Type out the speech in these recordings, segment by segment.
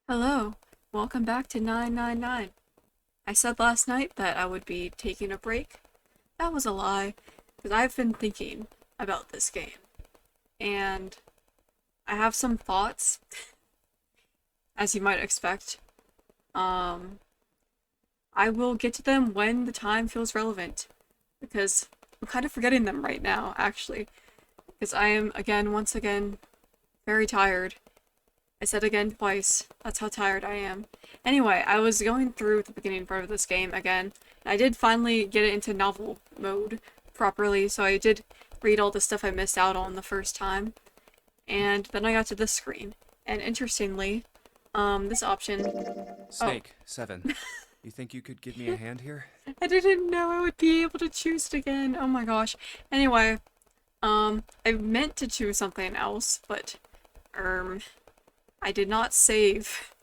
Hello, welcome back to 999. I said last night that I would be taking a break. That was a lie, because I've been thinking about this game, and I have some thoughts, as you might expect. Um, I will get to them when the time feels relevant, because I'm kind of forgetting them right now, actually, because I am, once again, very tired. I said again twice. That's how tired I am. Anyway, I was going through the beginning part of this game again. And I did finally get it into novel mode properly, so I did read all the stuff I missed out on the first time. And then I got to this screen. And interestingly, this option... Oh, Snake, 7. You think you could give me a hand here? I didn't know I would be able to choose it again. Oh my gosh. Anyway, I meant to choose something else, but, I did not save.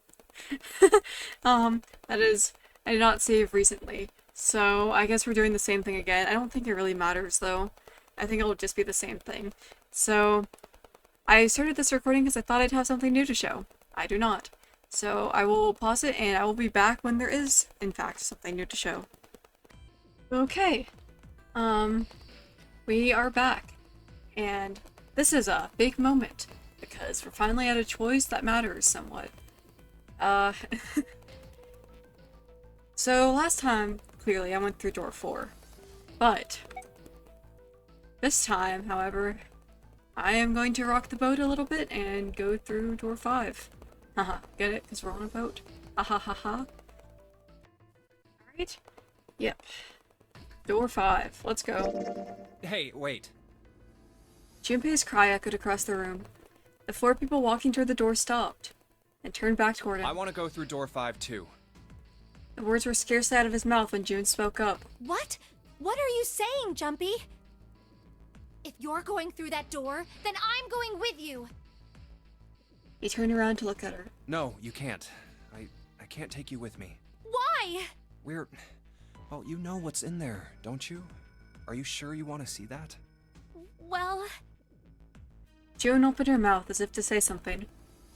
That is, I did not save recently. So, I guess we're doing the same thing again. I don't think it really matters, though. I think it'll just be the same thing. So, I started this recording because I thought I'd have something new to show. I do not. So, I will pause it, and I will be back when there is, in fact, something new to show. Okay. We are back. And this is a big moment, because we're finally at a choice that matters somewhat. Uh, so last time, clearly, I went through door 4. But, this time, however, I am going to rock the boat a little bit and go through door 5. Haha, get it? Because we're on a boat. Ha ha ha ha. Alright. Yep. Door 5. Let's go. Hey, wait. Junpei's cry echoed across the room. The 4 people walking toward the door stopped, and turned back toward him. I want to go through door 5 too. The words were scarcely out of his mouth when June spoke up. What? What are you saying, Jumpy? If you're going through that door, then I'm going with you. He turned around to look at her. No, you can't. I can't take you with me. Why? Well, you know what's in there, don't you? Are you sure you want to see that? Well... June opened her mouth as if to say something,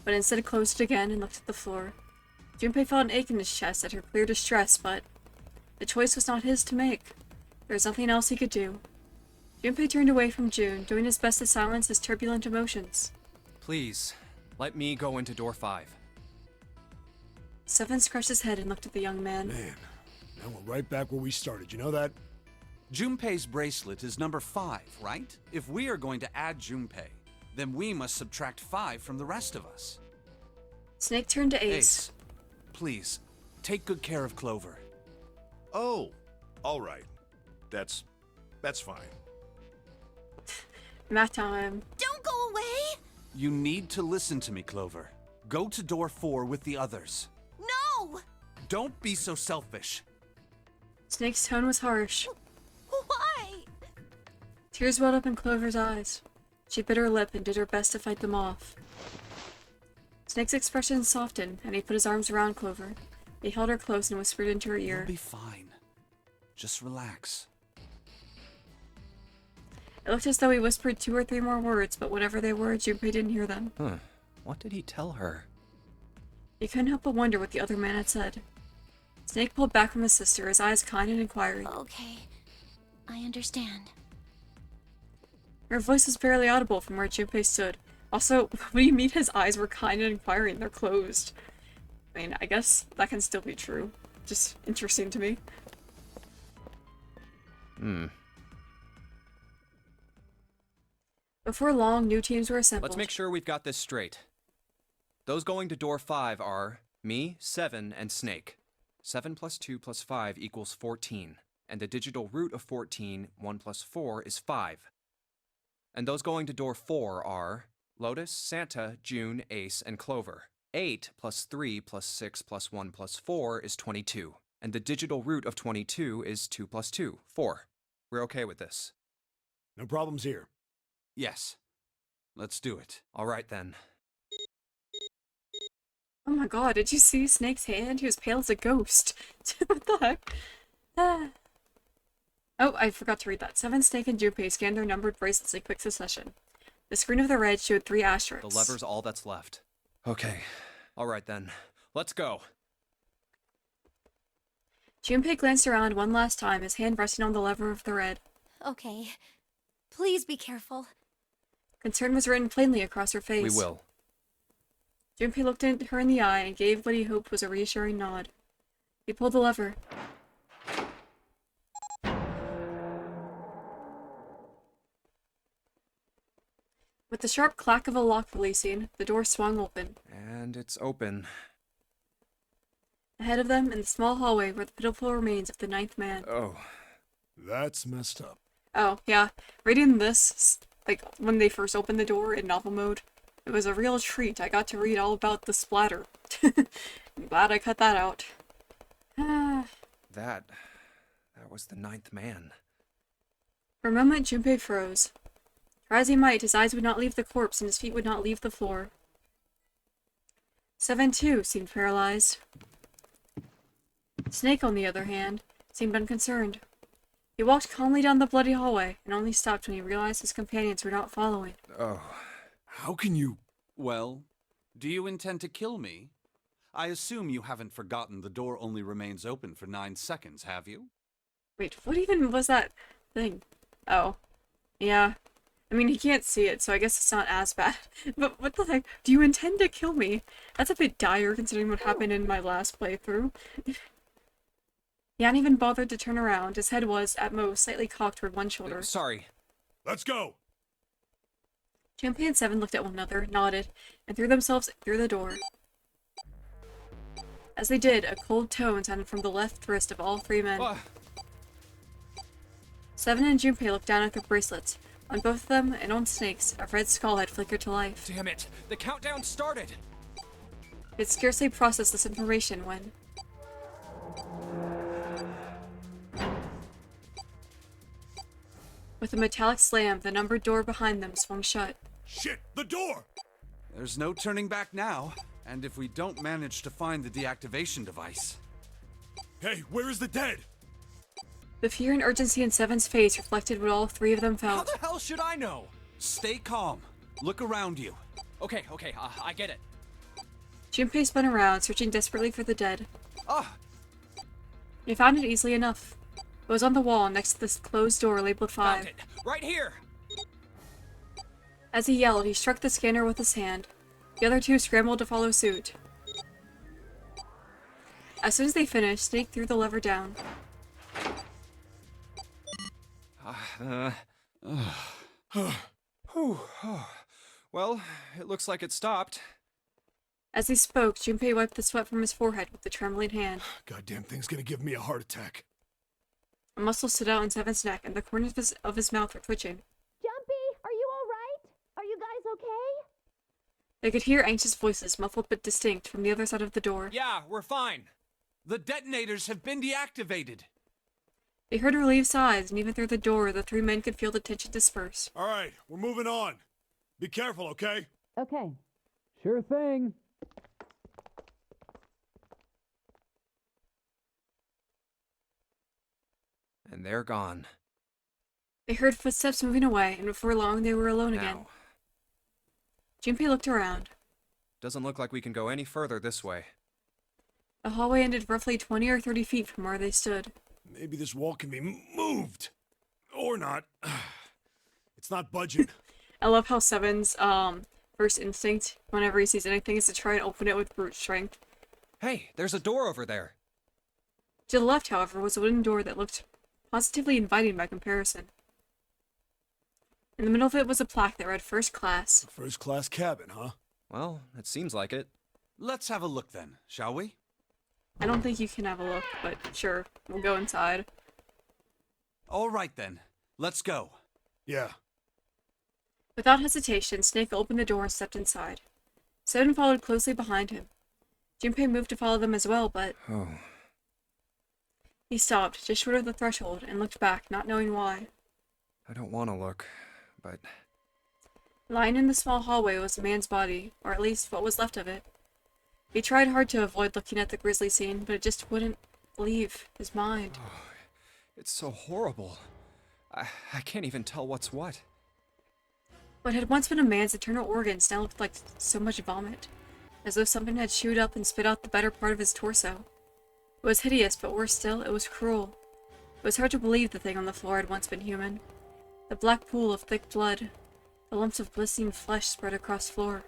but instead closed it again and looked at the floor. Junpei felt an ache in his chest at her clear distress, but the choice was not his to make. There was nothing else he could do. Junpei turned away from June, doing his best to silence his turbulent emotions. Please, let me go into door 5. Seven scratched his head and looked at the young man. Man, now we're right back where we started, you know that? Junpei's bracelet is number 5, right? If we are going to add Junpei, then we must subtract 5 from the rest of us. Snake turned to Ace. Ace, please, take good care of Clover. Oh, all right. That's fine. Math time. Don't go away! You need to listen to me, Clover. Go to door 4 with the others. No! Don't be so selfish. Snake's tone was harsh. Why? Tears welled up in Clover's eyes. She bit her lip and did her best to fight them off. Snake's expression softened, and he put his arms around Clover. He held her close and whispered into her ear. You'll be fine. Just relax. It looked as though he whispered 2 or 3 more words, but whatever they were, Junpei didn't hear them. Huh. What did he tell her? He couldn't help but wonder what the other man had said. Snake pulled back from his sister, his eyes kind and inquiring. Okay, I understand. Her voice was barely audible from where Junpei stood. Also, what do you mean his eyes were kind and inquiring? They're closed. I mean, I guess that can still be true. Just interesting to me. Before long, new teams were assembled. Let's make sure we've got this straight. Those going to door 5 are me, 7, and Snake. 7 plus 2 plus 5 equals 14. And the digital root of 14, 1 plus 4, is 5. And those going to door 4 are Lotus, Santa, June, Ace, and Clover. 8 plus 3 plus 6 plus 1 plus 4 is 22. And the digital root of 22 is 2 plus 2, 4. We're okay with this? No problems here. Yes. Let's do it. All right then. Oh my god, did you see Snake's hand? He was pale as a ghost. What the heck? Ah. Oh, I forgot to read that. 7, Snake, and Junpei scanned their numbered bracelets in quick succession. The screen of the red showed 3 asterisks. The lever's all that's left. Okay. All right then. Let's go. Junpei glanced around one last time, his hand resting on the lever of the red. Okay. Please be careful. Concern was written plainly across her face. We will. Junpei looked at her in the eye and gave what he hoped was a reassuring nod. He pulled the lever. With the sharp clack of a lock releasing, the door swung open. And it's open. Ahead of them, in the small hallway, were the pitiful remains of the ninth man. Oh. That's messed up. Oh, yeah. Reading this, like, when they first opened the door in novel mode, it was a real treat. I got to read all about the splatter. I'm glad I cut that out. That was the ninth man. For a moment, Junpei froze. Try as he might, his eyes would not leave the corpse and his feet would not leave the floor. 7 too seemed paralyzed. Snake, on the other hand, seemed unconcerned. He walked calmly down the bloody hallway and only stopped when he realized his companions were not following. Oh. How can you... Well, do you intend to kill me? I assume you haven't forgotten the door only remains open for 9 seconds, have you? Wait, what even was that thing? Oh. Yeah. I mean, he can't see it, so I guess it's not as bad. But what the heck? Do you intend to kill me? That's a bit dire considering what happened in my last playthrough. He hadn't even bothered to turn around. His head was, at most, slightly cocked toward one shoulder. Sorry. Let's go! Junpei and Seven looked at one another, nodded, and threw themselves through the door. As they did, a cold tone sounded from the left wrist of all 3 men. Seven and Junpei looked down at their bracelets. On both of them, and on Snake's, a red skull had flickered to life. Damn it! The countdown started! He had scarcely processed this information when... With a metallic slam, the numbered door behind them swung shut. Shit! The door! There's no turning back now, and if we don't manage to find the deactivation device... Hey, where is the dead? The fear and urgency in Seven's face reflected what all 3 of them How felt. the hell should I know? Stay calm. Look around you. Okay, I get it. Junpei spun around, searching desperately for the dead. Ah! He found it easily enough. It was on the wall next to this closed door labeled 5. Found it! Right here! As he yelled, he struck the scanner with his hand. The other 2 scrambled to follow suit. As soon as they finished, Snake threw the lever down. Well, it looks like it stopped. As he spoke, Junpei wiped the sweat from his forehead with a trembling hand. Goddamn thing's gonna give me a heart attack. A muscle stood out in Seven's neck, and the corners of his mouth were twitching. Jumpy, are you alright? Are you guys okay? They could hear anxious voices, muffled but distinct, from the other side of the door. Yeah, we're fine. The detonators have been deactivated. They heard relieved sighs, and even through the door, the 3 men could feel the tension disperse. Alright, we're moving on. Be careful, okay? Okay. Sure thing. And they're gone. They heard footsteps moving away, and before long they were alone again. Now. Junpei looked around. Doesn't look like we can go any further this way. The hallway ended roughly 20 or 30 feet from where they stood. Maybe this wall can be moved. Or not. It's not budging. I love how Seven's first instinct, whenever he sees anything, is to try and open it with brute strength. Hey, there's a door over there. To the left, however, was a wooden door that looked positively inviting by comparison. In the middle of it was a plaque that read First Class. First class cabin, huh? Well, it seems like it. Let's have a look then, shall we? I don't think you can have a look, but sure, we'll go inside. All right then. Let's go. Yeah. Without hesitation, Snake opened the door and stepped inside. Seven followed closely behind him. Junpei moved to follow them as well, but Oh. he stopped, just short of the threshold, and looked back, not knowing why. I don't want to look, but... Lying in the small hallway was a man's body, or at least what was left of it. He tried hard to avoid looking at the grisly scene, but it just wouldn't leave his mind. It's so horrible. I can't even tell what's what. What had once been a man's internal organs now looked like so much vomit. as though something had chewed up and spit out the better part of his torso. It was hideous, but worse still, it was cruel. It was hard to believe the thing on the floor had once been human. The black pool of thick blood, the lumps of glistening flesh spread across the floor,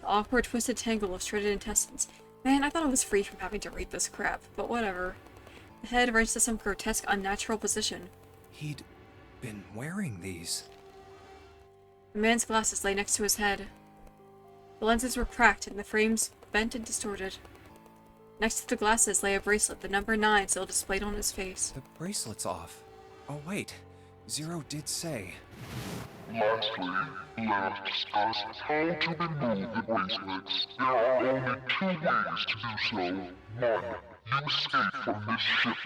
the awkward twisted tangle of shredded intestines. Man, I thought I was free from having to read this crap, but whatever. The head wrenched to some grotesque, unnatural position. He'd been wearing these. The man's glasses lay next to his head. The lenses were cracked and the frames bent and distorted. Next to the glasses lay a bracelet, the number 9 still displayed on his face. The bracelet's off. Oh, wait. Zero did say. Lastly, let us discuss how to remove the bracelets. There are only 2 ways to do so. 1. You escape from this ship.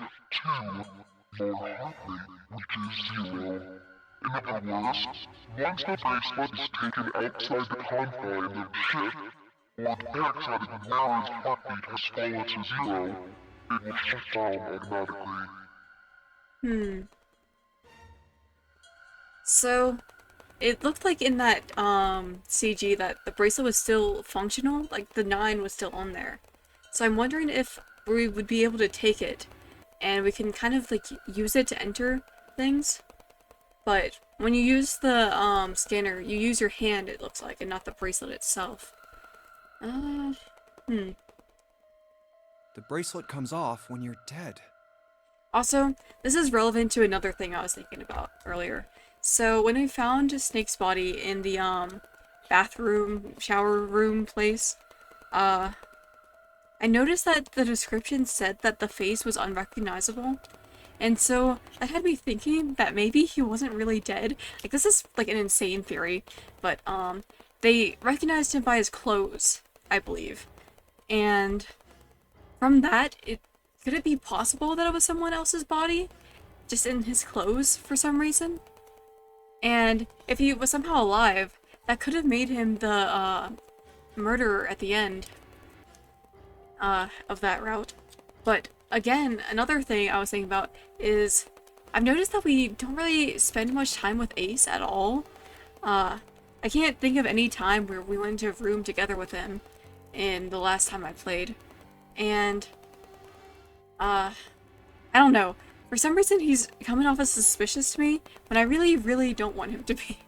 2. More hotly, which is 0. In other words, once the bracelet is taken outside the confines of the ship, or the backside of the wearer's heartbeat has fallen to 0, it will shut down automatically. So, it looked like in that CG that the bracelet was still functional, like the 9 was still on there. So I'm wondering if we would be able to take it and we can kind of like use it to enter things. But when you use the scanner, you use your hand, it looks like, and not the bracelet itself. The bracelet comes off when you're dead. Also, this is relevant to another thing I was thinking about earlier. So when I found Snake's body in the bathroom, shower room place, I noticed that the description said that the face was unrecognizable. And so that had me thinking that maybe he wasn't really dead. Like, this is like an insane theory, but they recognized him by his clothes, I believe. And from that, could it be possible that it was someone else's body? Just in his clothes for some reason? And if he was somehow alive, that could have made him the murderer at the end of that route. But again, another thing I was thinking about is I've noticed that we don't really spend much time with Ace at all. I can't think of any time where we went into a room together with him in the last time I played. And I don't know. For some reason, he's coming off as suspicious to me, when I really, really don't want him to be.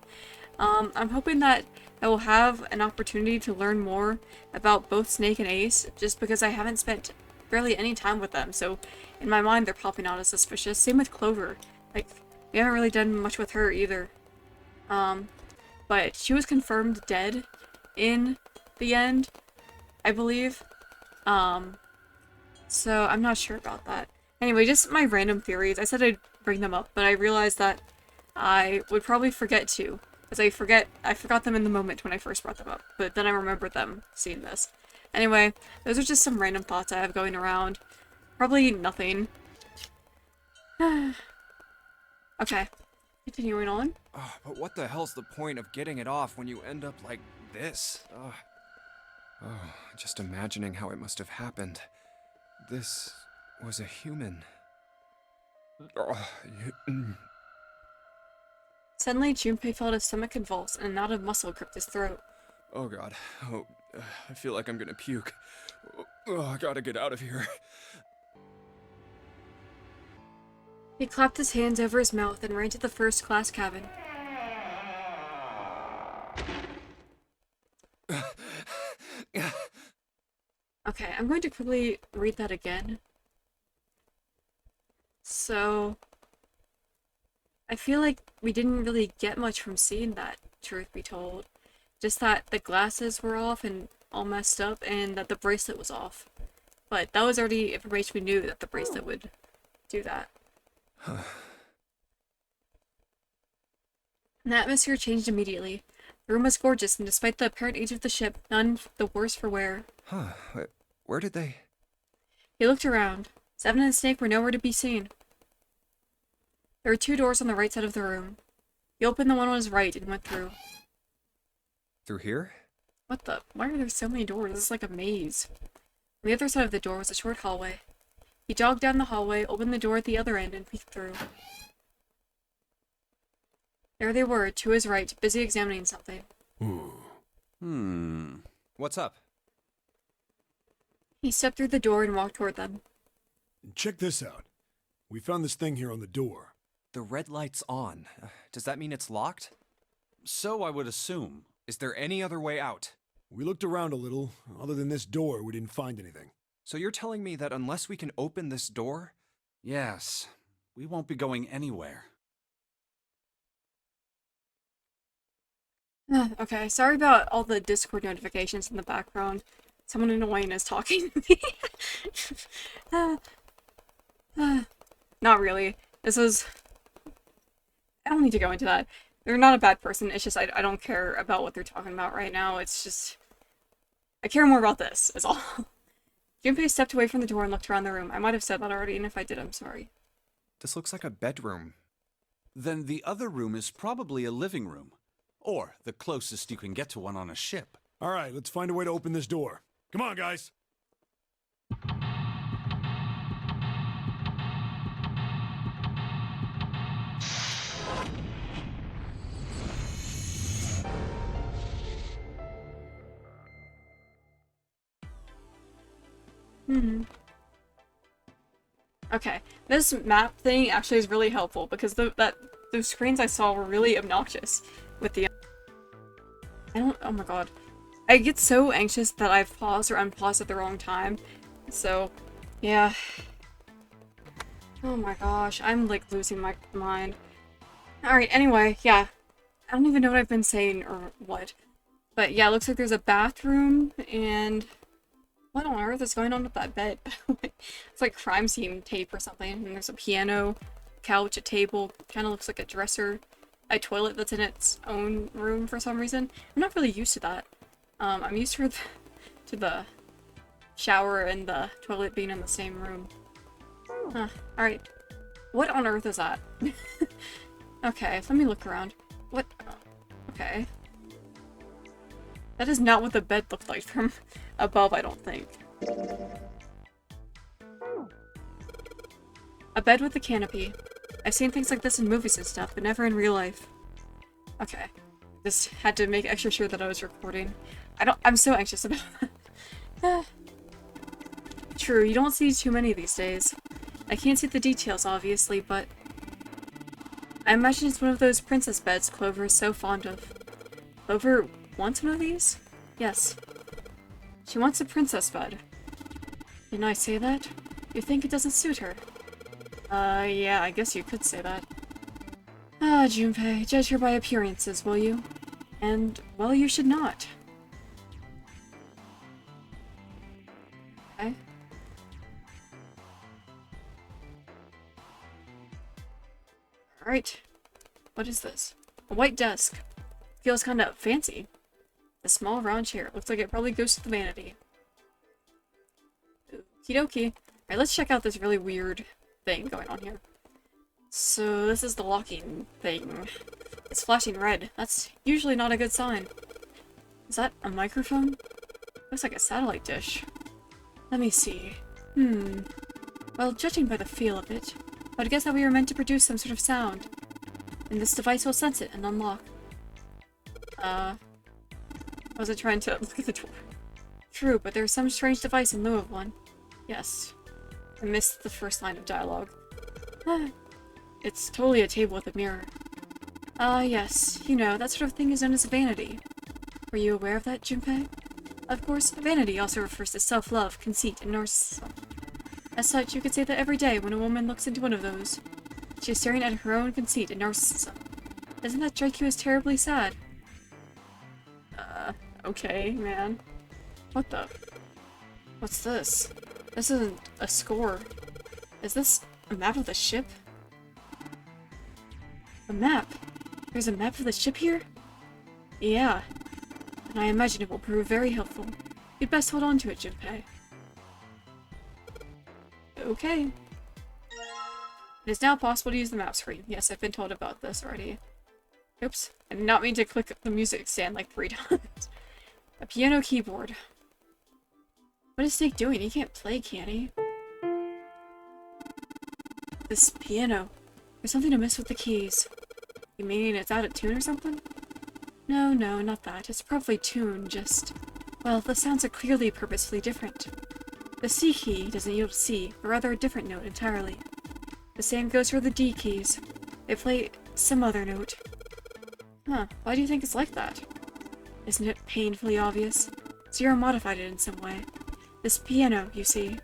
I'm hoping that I will have an opportunity to learn more about both Snake and Ace, just because I haven't spent barely any time with them, so in my mind they're popping out as suspicious. Same with Clover. Like, we haven't really done much with her either. But she was confirmed dead in the end, I believe. So I'm not sure about that. Anyway, just my random theories. I said I'd bring them up, but I realized that I would probably forget to. Because I forgot them in the moment when I first brought them up. But then I remembered them seeing this. Anyway, those are just some random thoughts I have going around. Probably nothing. Okay. Continuing on. Oh, but what the hell's the point of getting it off when you end up like this? Oh, just imagining how it must have happened. This was a human. Suddenly, Junpei felt his stomach convulse and a knot of muscle gripped his throat. Oh god. Oh, I feel like I'm gonna puke. Oh, I gotta get out of here. He clapped his hands over his mouth and ran to the first-class cabin. Okay, I'm going to quickly read that again. So, I feel like we didn't really get much from seeing that, truth be told. Just that the glasses were off and all messed up, and that the bracelet was off. But that was already information we knew, that the bracelet would do that. The atmosphere changed immediately. The room was gorgeous, and despite the apparent age of the ship, none the worse for wear. Huh. Where did they... He looked around. Seven and Snake were nowhere to be seen. There were 2 doors on the right side of the room. He opened the one on his right and went through. Through here? What the? Why are there so many doors? This is like a maze. On the other side of the door was a short hallway. He jogged down the hallway, opened the door at the other end, and peeked through. There they were, to his right, busy examining something. What's up? He stepped through the door and walked toward them. Check this out. We found this thing here on the door. The red light's on. Does that mean it's locked? So I would assume. Is there any other way out? We looked around a little. Other than this door, we didn't find anything. So you're telling me that unless we can open this door? Yes. We won't be going anywhere. Okay, sorry about all the Discord notifications in the background. Someone annoying is talking to me. Not really. This is... I don't need to go into that. They're not a bad person, it's just I don't care about what they're talking about right now. It's just... I care more about this, is all. Junpei stepped away from the door and looked around the room. I might have said that already, and if I did, I'm sorry. This looks like a bedroom. Then the other room is probably a living room. Or the closest you can get to one on a ship. All right, let's find a way to open this door. Come on, guys. Okay, this map thing actually is really helpful because those screens I saw were really obnoxious with the... oh my god. I get so anxious that I've paused or unpaused at the wrong time. So, yeah. Oh my gosh, I'm like losing my mind. Alright, anyway, yeah. I don't even know what I've been saying or what. But yeah, it looks like there's a bathroom and... what on earth is going on with that bed? It's like crime scene tape or something. And there's a piano, couch, a table. Kind of looks like a dresser. A toilet that's in its own room for some reason. I'm not really used to that. I'm used to the shower and the toilet being in the same room. Huh. Alright. What on earth is that? Okay, let me look around. What? Okay. That is not what the bed looked like from above, I don't think. A bed with a canopy. I've seen things like this in movies and stuff, but never in real life. Okay. Just had to make extra sure that I was recording. I'm so anxious about that. True, you don't see too many these days. I can't see the details, obviously, but... I imagine it's one of those princess beds Clover is so fond of. Clover wants one of these? Yes. She wants a princess bed. Didn't I say that? You think it doesn't suit her? Yeah, I guess you could say that. Ah, Junpei, judge her by appearances, will you? And, well, you should not. Okay. Alright. What is this? A white desk. Feels kinda fancy. A small round chair. Looks like it probably goes to the vanity. Okie dokie. Alright, let's check out this really weird thing going on here. So this is the locking thing. It's flashing red. That's usually not a good sign. Is that a microphone? Looks like a satellite dish. Let me see. Well, judging by the feel of it, I'd guess that we were meant to produce some sort of sound. And this device will sense it and unlock. I wasn't trying to look at the door. True, but there's some strange device in lieu of one. Yes. I missed the first line of dialogue. It's totally a table with a mirror. Yes. You know, that sort of thing is known as vanity. Were you aware of that, Junpei? Of course, vanity also refers to self-love, conceit, and narcissism. As such, you could say that every day when a woman looks into one of those, she is staring at her own conceit and narcissism. Doesn't that strike you as terribly sad? Okay, man. What the? What's this? This isn't a score. Is this a map of the ship? A map? There's a map of the ship here? Yeah. And I imagine it will prove very helpful. You'd best hold on to it, Junpei. Okay. It is now possible to use the map screen. Yes, I've been told about this already. Oops. I did not mean to click the music stand like 3 times. A piano keyboard. What is Snake doing? He can't play, can he? This piano. There's something amiss with the keys. You mean it's out of tune or something? No, not that. It's probably tuned, just... Well, the sounds are clearly purposefully different. The C key doesn't yield C, but rather a different note entirely. The same goes for the D keys. They play some other note. Huh, why do you think it's like that? Isn't it painfully obvious? Zero modified it in some way. This piano, you see,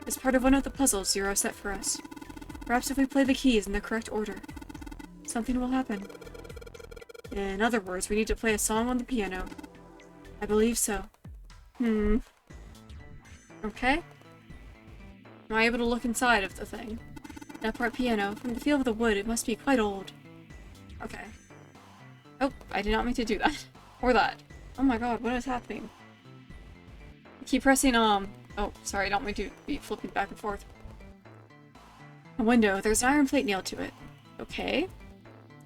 is part of one of the puzzles Zero set for us. Perhaps if we play the keys in the correct order, something will happen. In other words, we need to play a song on the piano. I believe so. Okay. Am I able to look inside of the thing? An upright piano. From the feel of the wood, it must be quite old. Okay. Oh, I did not mean to do that. Or that. Oh my god, what is happening? Keep pressing, oh, sorry, I don't mean to be flipping back and forth. A window. There's an iron plate nailed to it. Okay.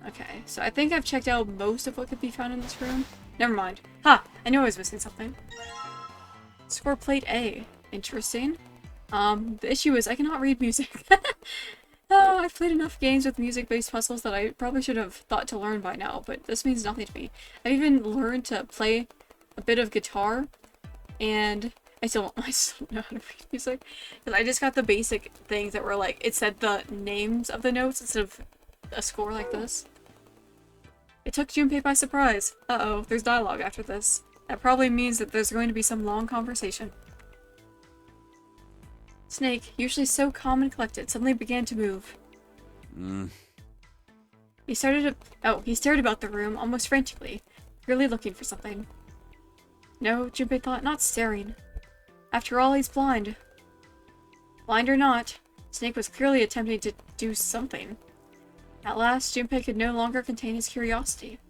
Okay, so I think I've checked out most of what could be found in this room. Never mind. Ha! I knew I was missing something. Score plate A. Interesting. The issue is I cannot read music. Oh, I've played enough games with music-based puzzles that I probably should have thought to learn by now, but this means nothing to me. I've even learned to play a bit of guitar, and I still don't know how to read music. Because I just got the basic things that were like, it said the names of the notes instead of a score like this. It took Junpei by surprise. Uh-oh, there's dialogue after this. That probably means that there's going to be some long conversation. Snake, usually so calm and collected, suddenly began to move. He stared about the room, almost frantically, really looking for something. No, Junpei thought, not staring. After all, he's blind. Blind or not, Snake was clearly attempting to do something. At last, Junpei could no longer contain his curiosity.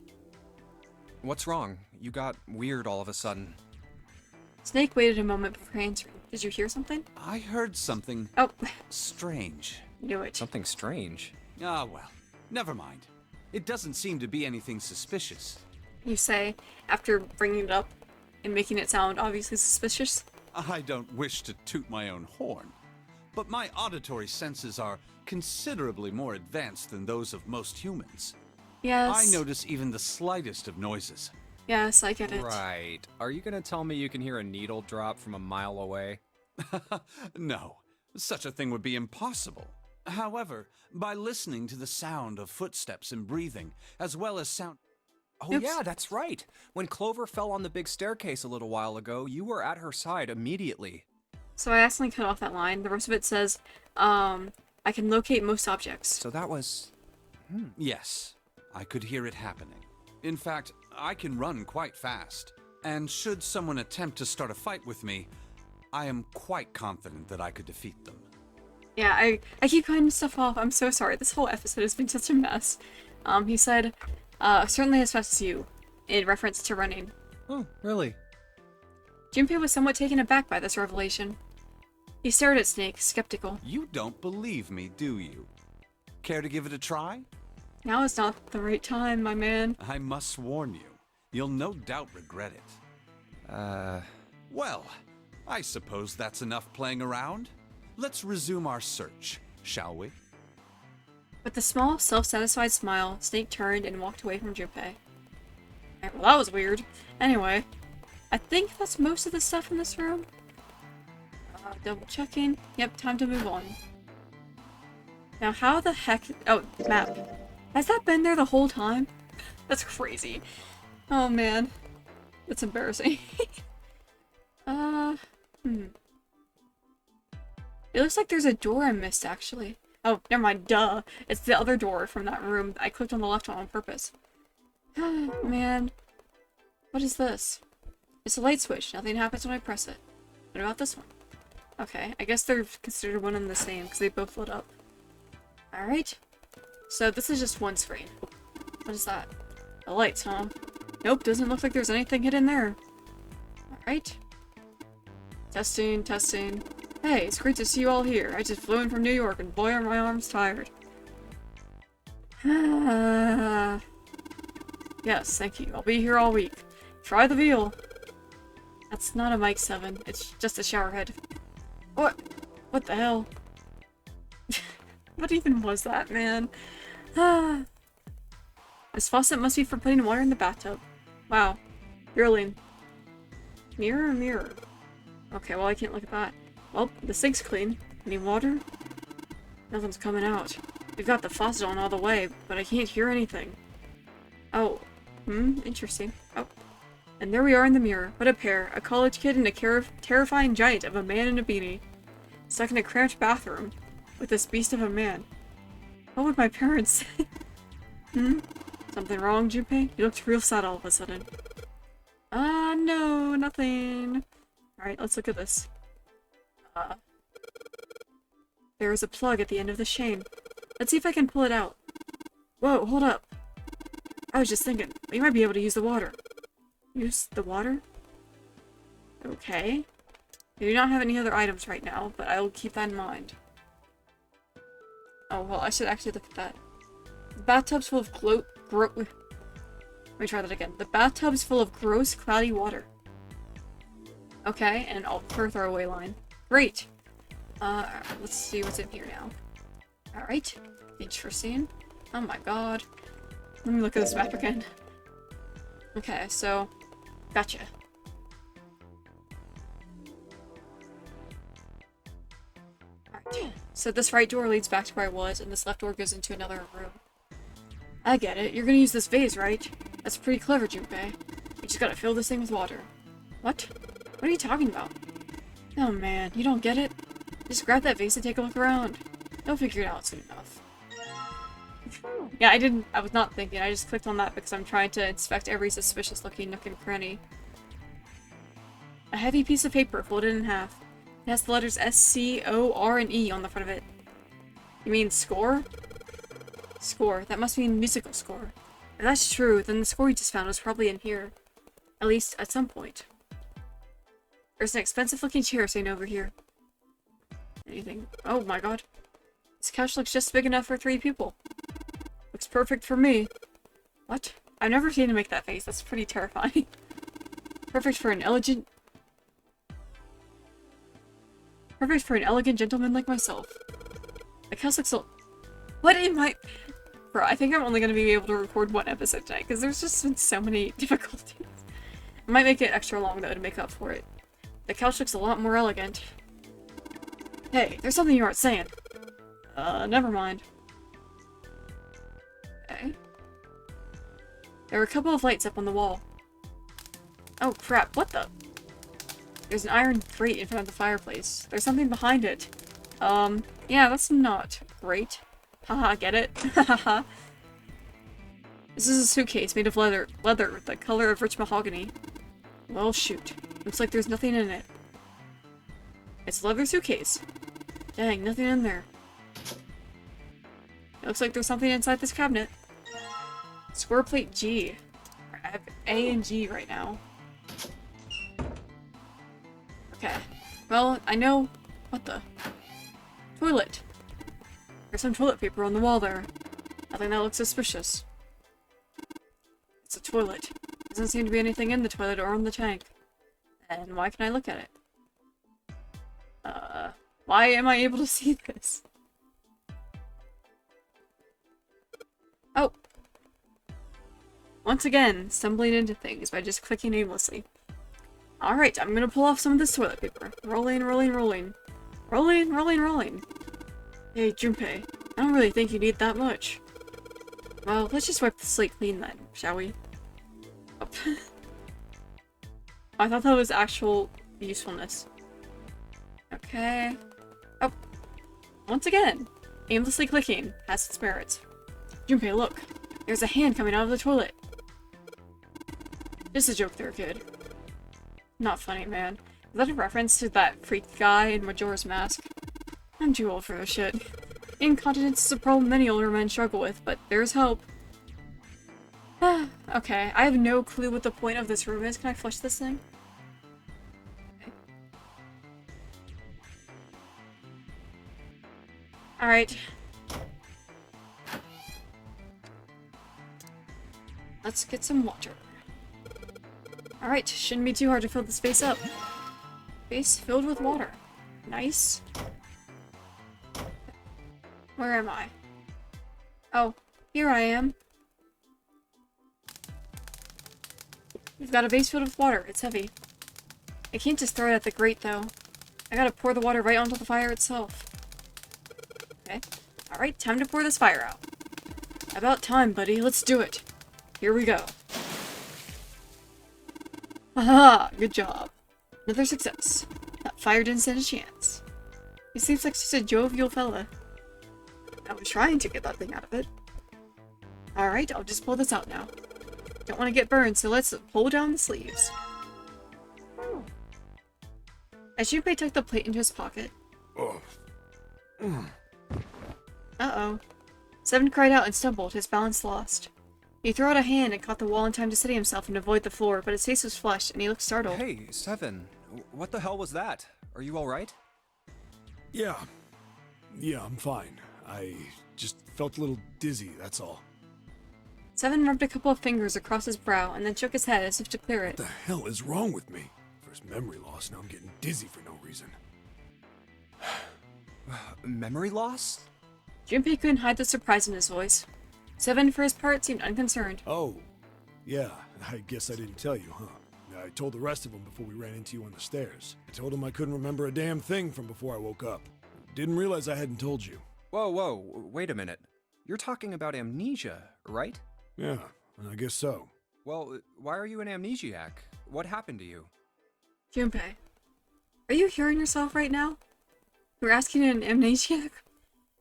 What's wrong? You got weird all of a sudden. Snake waited a moment before answering. Did you hear something? I heard something Oh, strange. knew it. Something strange. Ah, well, never mind. It doesn't seem to be anything suspicious. You say, after bringing it up and making it sound obviously suspicious. I don't wish to toot my own horn, but my auditory senses are considerably more advanced than those of most humans. Yes. I notice even the slightest of noises. Yes, I get it. Right. Are you gonna tell me you can hear a needle drop from a mile away? No, such a thing would be impossible. However, by listening to the sound of footsteps and breathing, as well as sound... Oh Oops. yeah, that's right. When Clover fell on the big staircase a little while ago, you were at her side immediately. So I accidentally cut off that line. The rest of it says, I can locate most objects. So that was... Yes, I could hear it happening. In fact, I can run quite fast. And should someone attempt to start a fight with me, I am quite confident that I could defeat them. Yeah, I keep cutting stuff off. I'm so sorry. This whole episode has been such a mess. He said, certainly as fast as you, in reference to running. Oh, really? Junpei was somewhat taken aback by this revelation. He stared at Snake, skeptical. You don't believe me, do you? Care to give it a try? Now is not the right time, my man. I must warn you, you'll no doubt regret it. Well, I suppose that's enough playing around. Let's resume our search, shall we? With a small, self-satisfied smile, Snake turned and walked away from Junpei. Well, that was weird. Anyway, I think that's most of the stuff in this room. Double checking. Yep, time to move on. Now, how the heck... Oh, map. Has that been there the whole time? That's crazy. Oh, man. That's embarrassing. It looks like there's a door I missed, actually. Oh, never mind. Duh. It's the other door from that room. I clicked on the left one on purpose. Man. What is this? It's a light switch. Nothing happens when I press it. What about this one? Okay, I guess they're considered one and the same because they both lit up. Alright. So this is just one screen. What is that? The lights, huh? Nope, doesn't look like there's anything hidden there. Alright. Testing, testing. Hey, it's great to see you all here. I just flew in from New York and boy are my arms tired. Yes, thank you. I'll be here all week. Try the veal. That's not a Mike 7. It's just a shower head. What? What the hell? What even was that, man? This faucet must be for putting water in the bathtub. Wow. Really. Mirror, mirror. Okay, well I can't look at that. Well, the sink's clean. Any water? Nothing's coming out. We've got the faucet on all the way, but I can't hear anything. Oh. Interesting. Oh. And there we are in the mirror. What a pair. A college kid and a terrifying giant of a man in a beanie. Stuck in a cramped bathroom. With this beast of a man. What would my parents say? Something wrong, Junpei? You looked real sad all of a sudden. No, nothing. Alright, let's look at this. There is a plug at the end of the chain. Let's see if I can pull it out. Whoa, hold up. I was just thinking, we might be able to use the water. Use the water? Okay. I do not have any other items right now, but I will keep that in mind. Oh, well, I should actually look at that. The bathtub's full of let me try that again. The bathtub's full of gross, cloudy water. Okay, and an alt-per throwaway line. Great! Let's see what's in here now. Alright. Interesting. Oh my god. Let me look at this map again. Okay, so... Gotcha. Alright. So this right door leads back to where I was, and this left door goes into another room. I get it. You're gonna use this vase, right? That's pretty clever, Junpei. You just gotta fill this thing with water. What? What are you talking about? Oh man, you don't get it? Just grab that vase and take a look around. You'll figure it out soon enough. Yeah, I was not thinking. I just clicked on that because I'm trying to inspect every suspicious looking nook and cranny. A heavy piece of paper folded in half. It has the letters S, C, O, R, and E on the front of it. You mean score? Score. That must mean musical score. If that's true, then the score you just found was probably in here. At least, at some point. There's an expensive looking chair sitting over here. Anything? Oh my god. This couch looks just big enough for 3 people. Looks perfect for me. What? I've never seen him make that face. That's pretty terrifying. Perfect for an elegant gentleman like myself. The couch looks so... What am I... Bro, I think I'm only going to be able to record 1 episode tonight, because there's just been so many difficulties. I might make it extra long, though, to make up for it. The couch looks a lot more elegant. Hey, there's something you aren't saying. Never mind. Okay. There are a couple of lights up on the wall. Oh crap, what the? There's an iron grate in front of the fireplace. There's something behind it. Yeah, that's not great. Haha, get it? Haha. This is a suitcase made of leather, the color of rich mahogany. Well, shoot. Looks like there's nothing in it. It's a leather suitcase. Dang, nothing in there. It looks like there's something inside this cabinet. Score plate G. I have A and G right now. Okay. Well, I know... What the? Toilet. There's some toilet paper on the wall there. Nothing that looks suspicious. It's a toilet. Doesn't seem to be anything in the toilet or on the tank. And why can I look at it? Why am I able to see this? Oh! Once again, stumbling into things by just clicking aimlessly. Alright, I'm gonna pull off some of this toilet paper. Rolling, rolling, rolling. Rolling, rolling, rolling. Hey, Junpei, I don't really think you need that much. Well, let's just wipe the slate clean then, shall we? Oh. I thought that was actual usefulness. Okay. Oh. Once again, aimlessly clicking has its merits. Junpei, look. There's a hand coming out of the toilet. Just a joke there, kid. Not funny, man. Is that a reference to that freak guy in Majora's Mask? I'm too old for this shit. Incontinence is a problem many older men struggle with, but there's hope. Okay, I have no clue what the point of this room is. Can I flush this thing? Okay. Alright. Let's get some water. Alright, shouldn't be too hard to fill this space up. Space filled with water. Nice. Where am I? Oh, here I am. We've got a vase filled with water. It's heavy. I can't just throw it at the grate, though. I gotta pour the water right onto the fire itself. Okay. Alright, time to pour this fire out. About time, buddy. Let's do it. Here we go. Haha! Good job. Another success. That fire didn't stand a chance. He seems like such a jovial fella. I was trying to get that thing out of it. Alright, I'll just pull this out now. Don't want to get burned, so let's pull down the sleeves. As Junpei tucked the plate into his pocket. Oh. Uh-oh. Seven cried out and stumbled, his balance lost. He threw out a hand and caught the wall in time to steady himself and avoid the floor, but his face was flushed and he looked startled. Hey, Seven. What the hell was that? Are you alright? Yeah. Yeah, I'm fine. I just felt a little dizzy, that's all. Seven rubbed a couple of fingers across his brow and then shook his head as if to clear it. What the hell is wrong with me? First memory loss, now I'm getting dizzy for no reason. Memory loss? Junpei couldn't hide the surprise in his voice. Seven, for his part, seemed unconcerned. Oh. Yeah, I guess I didn't tell you, huh? I told the rest of them before we ran into you on the stairs. I told them I couldn't remember a damn thing from before I woke up. Didn't realize I hadn't told you. Whoa, wait a minute. You're talking about amnesia, right? Yeah, I guess so. Well, why are you an amnesiac? What happened to you? Junpei, are you hearing yourself right now? You're asking an amnesiac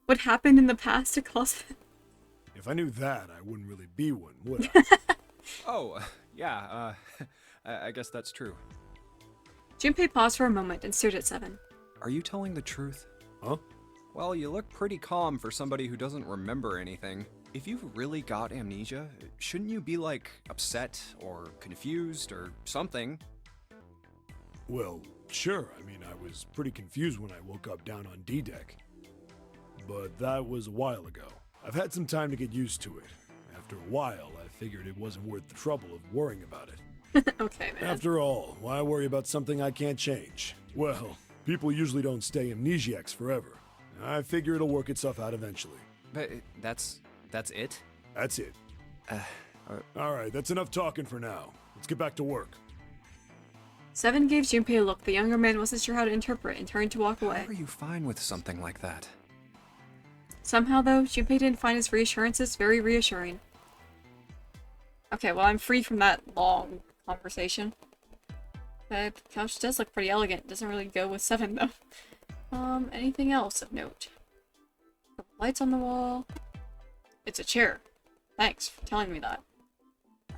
what happened in the past to cause it? If I knew that, I wouldn't really be one, would I? Oh, yeah, I guess that's true. Junpei paused for a moment and stared at Seven. Are you telling the truth? Huh? Well, you look pretty calm for somebody who doesn't remember anything. If you've really got amnesia, shouldn't you be, like, upset or confused or something? Well, sure. I mean, I was pretty confused when I woke up down on D-Deck. But that was a while ago. I've had some time to get used to it. After a while, I figured it wasn't worth the trouble of worrying about it. Okay, man. After all, why worry about something I can't change? Well, people usually don't stay amnesiacs forever. I figure it'll work itself out eventually. But that's it? That's it. Alright, that's enough talking for now. Let's get back to work. Seven gave Junpei a look the younger man wasn't sure how to interpret and turned to walk away. How are you fine with something like that? Somehow, though, Junpei didn't find his reassurances very reassuring. Okay, well, I'm free from that long conversation. The couch does look pretty elegant. Doesn't really go with Seven, though. Anything else of note? Lights on the wall. It's a chair. Thanks for telling me that.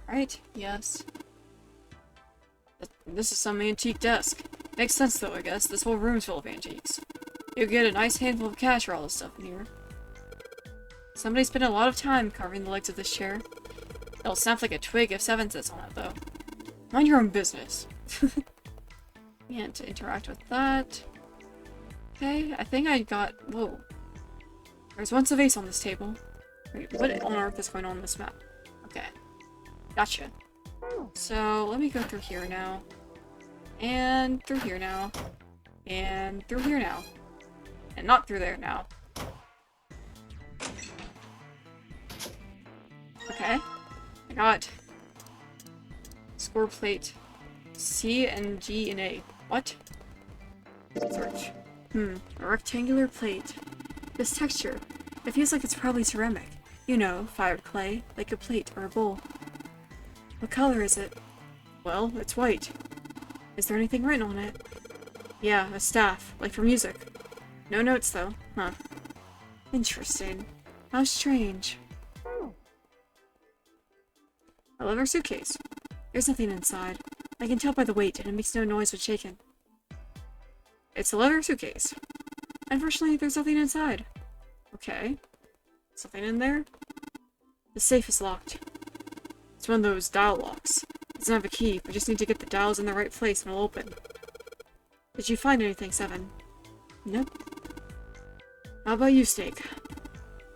Alright, yes. This is some antique desk. Makes sense, though, I guess. This whole room's full of antiques. You'll get a nice handful of cash for all this stuff in here. Somebody spent a lot of time carving the legs of this chair. It'll snap like a twig if Seven sits on it, though. Mind your own business. Can't interact with that. Okay, I think I got... Whoa. There's once a vase on this table. Wait, what on earth is going on this map? Okay. Gotcha. So, let me go through here now. And through here now. And through here now. And not through there now. Okay. I got score plate C and G and A. What? Search. A rectangular plate. This texture. It feels like it's probably ceramic. You know, fired clay, like a plate or a bowl. What color is it? Well, it's white. Is there anything written on it? Yeah, a staff, like for music. No notes though, huh? Interesting. How strange. A leather suitcase. There's nothing inside. I can tell by the weight, and it makes no noise when shaken. It's a leather suitcase. Unfortunately, there's nothing inside. Okay. Something in there? The safe is locked. It's one of those dial locks. It doesn't have a key, we just need to get the dials in the right place and it'll open. Did you find anything, Seven? Nope. How about you, Snake?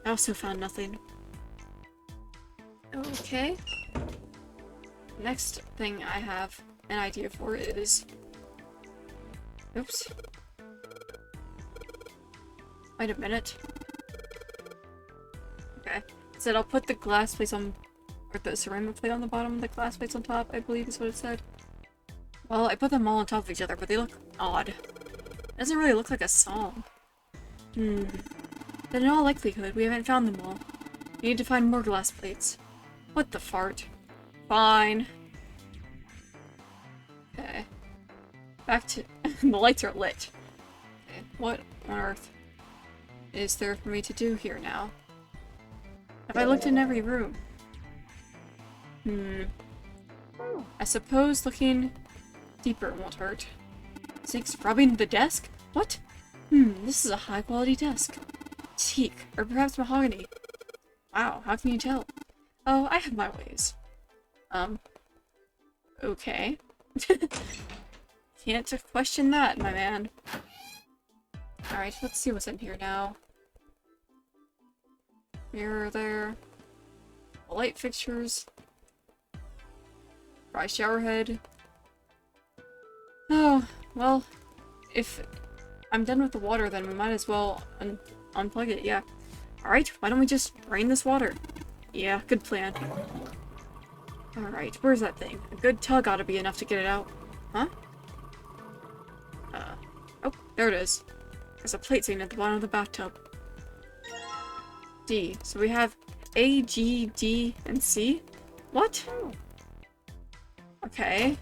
I also found nothing. Okay. Next thing I have an idea for is... Oops. Wait a minute. Okay. Said I'll put the glass plates on... or the ceramic plate on the bottom and the glass plates on top, I believe is what it said. Well, I put them all on top of each other, but they look odd. Doesn't really look like a song. Then in all likelihood, we haven't found them all. We need to find more glass plates. What the fart? Fine. Okay. Back to... the lights are lit. Okay, what on earth is there for me to do here now? Have I looked in every room? I suppose looking deeper won't hurt. Snake's rubbing the desk? What? This is a high-quality desk. Teak, or perhaps mahogany. Wow, how can you tell? Oh, I have my ways. Okay. Can't question that, my man. Alright, let's see what's in here now. Mirror there. Light fixtures. Dry shower head. Oh, well, if I'm done with the water, then we might as well unplug it, yeah. Alright, why don't we just drain this water? Yeah, good plan. Alright, where's that thing? A good tug ought to be enough to get it out. Huh? Oh, there it is. There's a plate sitting at the bottom of the bathtub. D. So we have A, G, D, and C? What? Okay.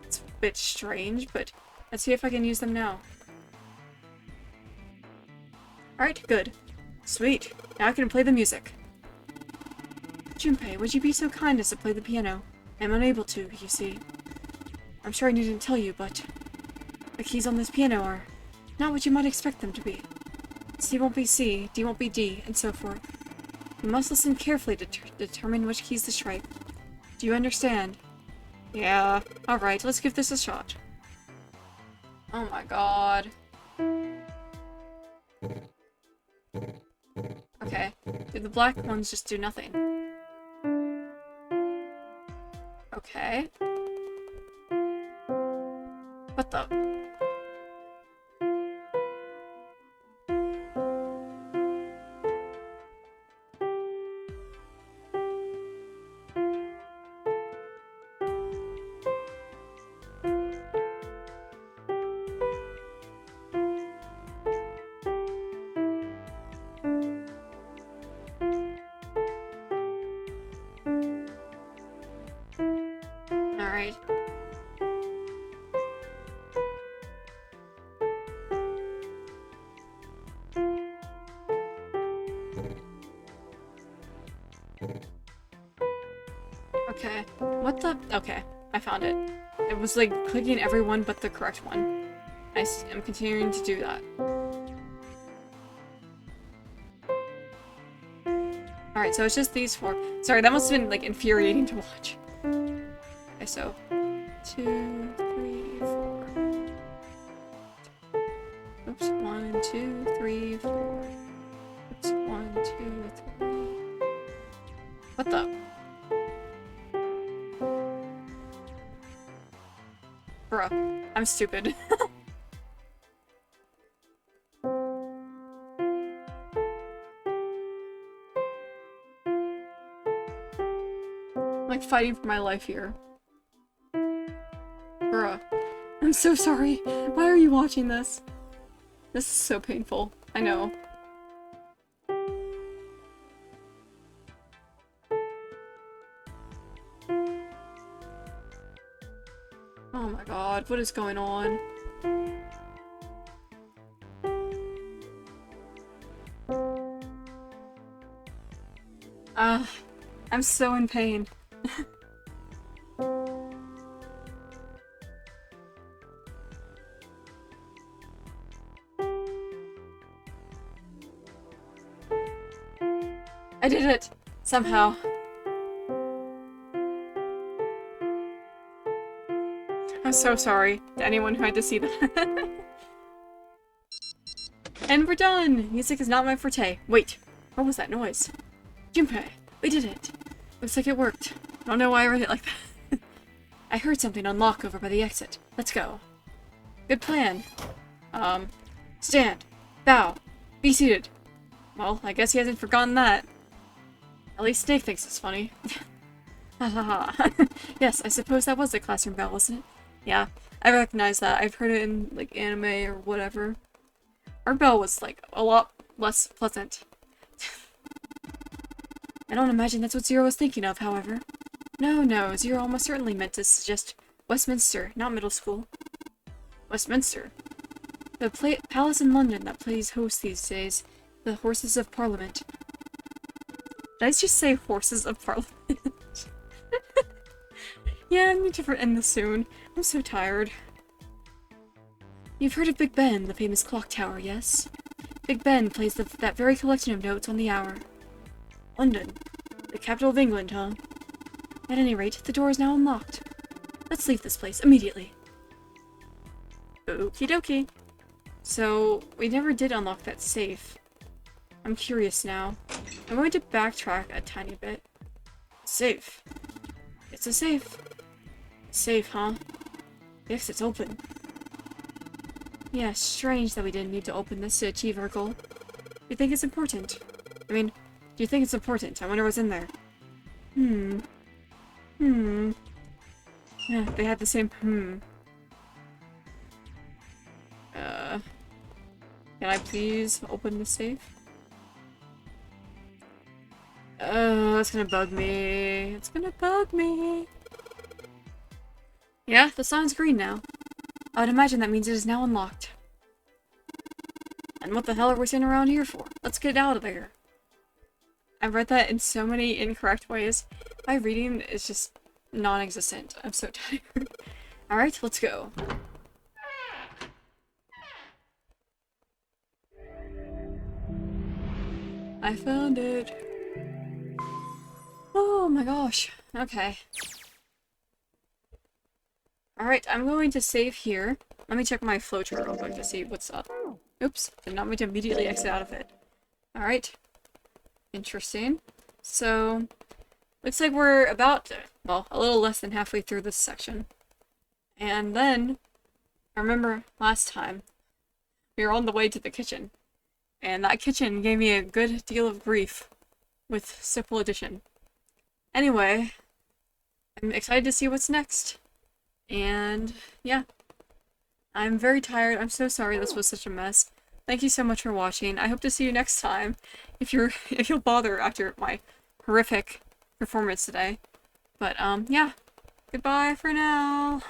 It's a bit strange, but let's see if I can use them now. Alright, good. Sweet. Now I can play the music. Junpei, would you be so kind as to play the piano? I'm unable to, you see. I'm sure I needn't tell you, but the keys on this piano are not what you might expect them to be. C won't be C, D won't be D, and so forth. You must listen carefully to determine which keys to strike. Do you understand? Yeah. Alright, let's give this a shot. Oh my god. Okay. Do the black ones just do nothing? Okay. What the? Alright. Okay. What the? Okay. I found it. It was like clicking every one but the correct one. I'm continuing to do that. Alright, so it's just these four. Sorry, that must have been like infuriating to watch. Okay, so 2, 3, 4. Oops, 1, 2, 3, 4. Oops, 1, 2, 3. What the? Bruh, I'm stupid. I'm like fighting for my life here. Bruh. I'm so sorry. Why are you watching this? This is so painful. I know. Oh my god, what is going on? I'm so in pain. I did it! Somehow. I'm so sorry to anyone who had to see that. And we're done! Music is not my forte. Wait, what was that noise? Junpei, we did it! Looks like it worked. I don't know why I read it like that. I heard something unlock over by the exit. Let's go. Good plan. Stand. Bow. Be seated. Well, I guess he hasn't forgotten that. At least Snake thinks it's funny. Hahaha. Yes, I suppose that was the classroom bell, wasn't it? Yeah, I recognize that. I've heard it in, like, anime or whatever. Our bell was, like, a lot less pleasant. I don't imagine that's what Zero was thinking of, however. No, Zero almost certainly meant to suggest Westminster, not middle school. Westminster? The palace in London that plays host these days. The Horses of Parliament. Did I just say Horses of Parliament? Yeah, I need to end this soon. I'm so tired. You've heard of Big Ben, the famous clock tower, yes? Big Ben plays that very collection of notes on the hour. London. The capital of England, huh? At any rate, the door is now unlocked. Let's leave this place immediately. Okie dokie. So, we never did unlock that safe. I'm curious now. I'm going to backtrack a tiny bit. Safe. It's a safe. Safe, huh? The exit's open. Yeah, strange that we didn't need to open this to achieve our goal. You think it's important? I mean, do you think it's important? I wonder what's in there. Yeah, they had the same Can I please open the safe? That's gonna bug me. It's gonna bug me. Yeah, the sign's green now. I'd imagine that means it is now unlocked. And what the hell are we sitting around here for? Let's get out of there. I've read that in so many incorrect ways. My reading is just non-existent. I'm so tired. Alright, let's go. I found it. Oh my gosh. Okay. Alright, I'm going to save here. Let me check my flowchart real quick to see what's up. Oops, did not mean to immediately exit out of it. Alright. Interesting. So, looks like we're about, well, a little less than halfway through this section. And then, I remember last time, we were on the way to the kitchen. And that kitchen gave me a good deal of grief with Simple Addition. Anyway, I'm excited to see what's next. And, yeah. I'm very tired. I'm so sorry this was such a mess. Thank you so much for watching. I hope to see you next time. If you'll bother after my horrific performance today. But, yeah. Goodbye for now.